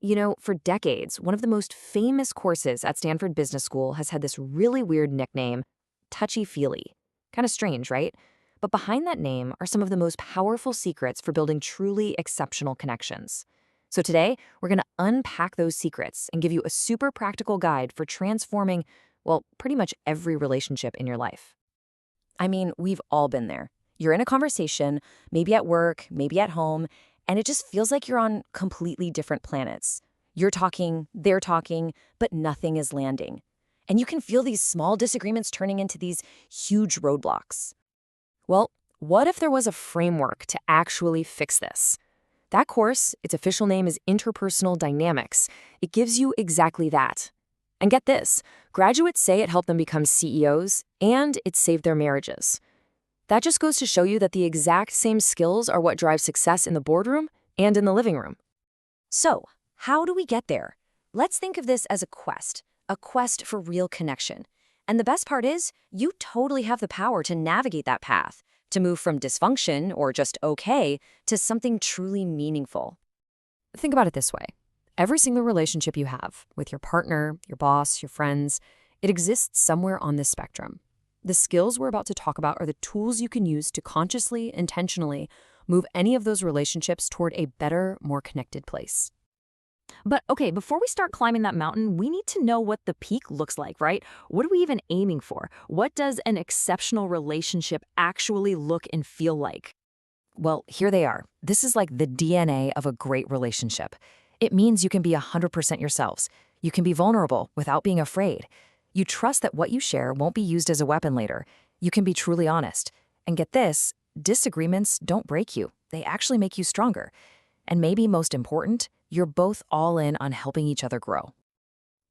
You know, for decades, one of the most famous courses at Stanford Business School has had this really weird nickname, touchy-feely. Kind of strange, right? But behind that name are some of the most powerful secrets for building truly exceptional connections. So today, we're going to unpack those secrets and give you a super practical guide for transforming, well, pretty much every relationship in your life. I mean, we've all been there. You're in a conversation, maybe at work, maybe at home, and it just feels like you're on completely different planets. You're talking, they're talking, but nothing is landing. And you can feel these small disagreements turning into these huge roadblocks. Well, what if there was a framework to actually fix this? That course, its official name is Interpersonal Dynamics. It gives you exactly that. And get this, graduates say it helped them become CEOs, and it saved their marriages. That just goes to show you that the exact same skills are what drive success in the boardroom and in the living room. So, how do we get there? Let's think of this as a quest for real connection. And the best part is, you totally have the power to navigate that path, to move from dysfunction or just okay to something truly meaningful. Think about it this way. Every single relationship you have with your partner, your boss, your friends, it exists somewhere on this spectrum. The skills we're about to talk about are the tools you can use to consciously, intentionally move any of those relationships toward a better, more connected place. But okay, before we start climbing that mountain, we need to know what the peak looks like, right? What are we even aiming for? What does an exceptional relationship actually look and feel like? Well, here they are. This is like the DNA of a great relationship. It means you can be 100% yourselves. You can be vulnerable without being afraid. You trust that what you share won't be used as a weapon later. You can be truly honest. And get this, disagreements don't break you. They actually make you stronger. And maybe most important, you're both all in on helping each other grow.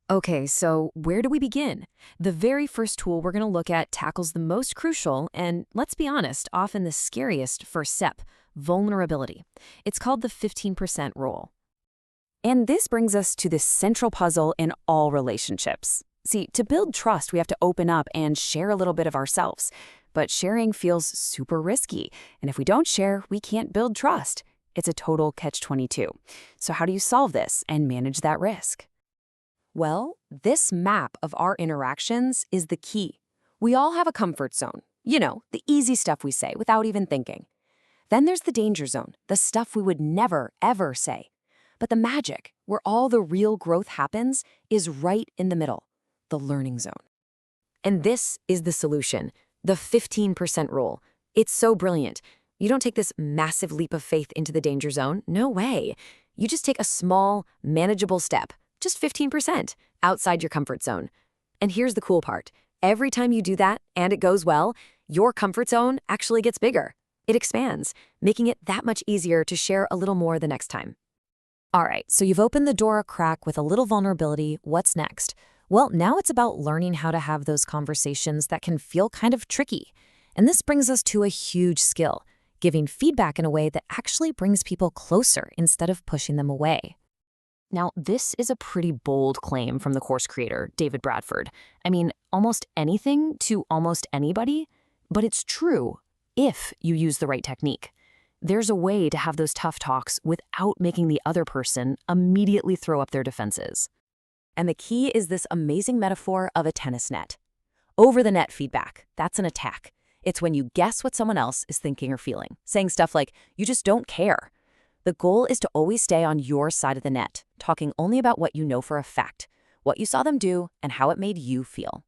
Okay, so where do we begin? The very first tool we're going to look at tackles the most crucial and, let's be honest, often the scariest first step, vulnerability. It's called the 15% rule. And this brings us to the central puzzle in all relationships. See, to build trust, we have to open up and share a little bit of ourselves. But sharing feels super risky. And if we don't share, we can't build trust. It's a total catch-22. So how do you solve this and manage that risk? Well, this map of our interactions is the key. We all have a comfort zone. You know, the easy stuff we say without even thinking. Then there's the danger zone, the stuff we would never, ever say. But the magic, where all the real growth happens, is right in the middle. The learning zone. And this is the solution, the 15% rule. It's so brilliant. You don't take this massive leap of faith into the danger zone. No way. You just take a small, manageable step, just 15%, outside your comfort zone. And here's the cool part. Every time you do that, and it goes well, your comfort zone actually gets bigger. It expands, making it that much easier to share a little more the next time. All right, so you've opened the door a crack with a little vulnerability. What's next? Well, now it's about learning how to have those conversations that can feel kind of tricky. And this brings us to a huge skill, giving feedback in a way that actually brings people closer instead of pushing them away. Now, this is a pretty bold claim from the course creator, David Bradford. I mean, almost anything to almost anybody, but it's true if you use the right technique. There's a way to have those tough talks without making the other person immediately throw up their defenses. And the key is this amazing metaphor of a tennis net. Over the net feedback, that's an attack. It's when you guess what someone else is thinking or feeling, saying stuff like, you just don't care. The goal is to always stay on your side of the net, talking only about what you know for a fact, what you saw them do, and how it made you feel.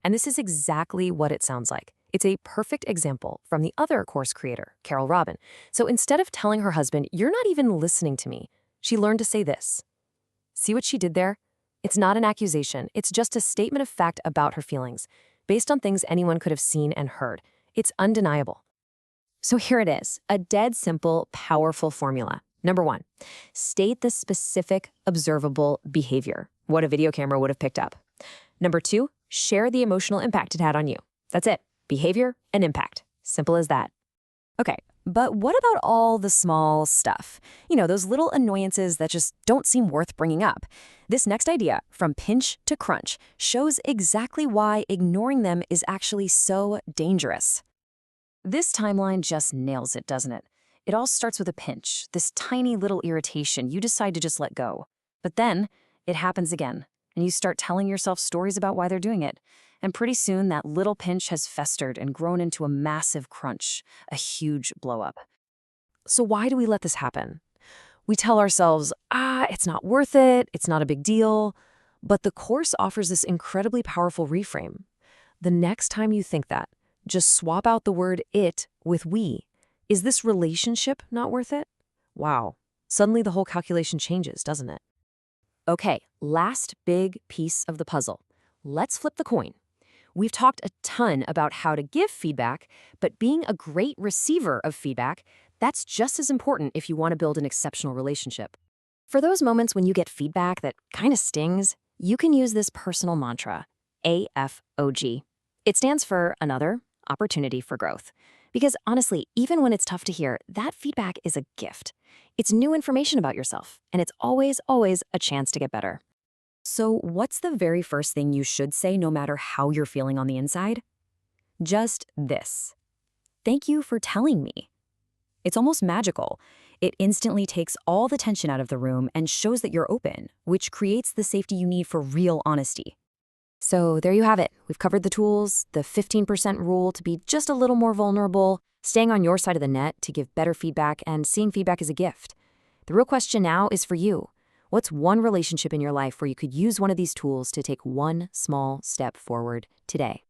And this is exactly what it sounds like. It's a perfect example from the other course creator, Carol Robin. So instead of telling her husband, you're not even listening to me, she learned to say this. See what she did there? It's not an accusation. It's just a statement of fact about her feelings, based on things anyone could have seen and heard. It's undeniable. So here it is, a dead simple, powerful formula. Number 1, state the specific, observable behavior, what a video camera would have picked up. Number 2, share the emotional impact it had on you. That's it, behavior and impact. Simple as that. Okay, but what about all the small stuff? You know, those little annoyances that just don't seem worth bringing up. This next idea, from pinch to crunch, shows exactly why ignoring them is actually so dangerous. This timeline just nails it, doesn't it? It all starts with a pinch, this tiny little irritation you decide to just let go. But then it happens again, and you start telling yourself stories about why they're doing it. And pretty soon that little pinch has festered and grown into a massive crunch, a huge blow-up. So why do we let this happen? We tell ourselves, it's not worth it, it's not a big deal. But the course offers this incredibly powerful reframe. The next time you think that, just swap out the word it with we. Is this relationship not worth it? Wow. Suddenly the whole calculation changes, doesn't it? Okay, last big piece of the puzzle. Let's flip the coin. We've talked a ton about how to give feedback, but being a great receiver of feedback, that's just as important if you want to build an exceptional relationship. For those moments when you get feedback that kind of stings, you can use this personal mantra, AFOG. It stands for another opportunity for growth. Because honestly, even when it's tough to hear, that feedback is a gift. It's new information about yourself, and it's always, always a chance to get better. So what's the very first thing you should say no matter how you're feeling on the inside? Just this. Thank you for telling me. It's almost magical. It instantly takes all the tension out of the room and shows that you're open, which creates the safety you need for real honesty. So there you have it. We've covered the tools, the 15% rule to be just a little more vulnerable, staying on your side of the net to give better feedback, and seeing feedback as a gift. The real question now is for you. What's one relationship in your life where you could use one of these tools to take one small step forward today?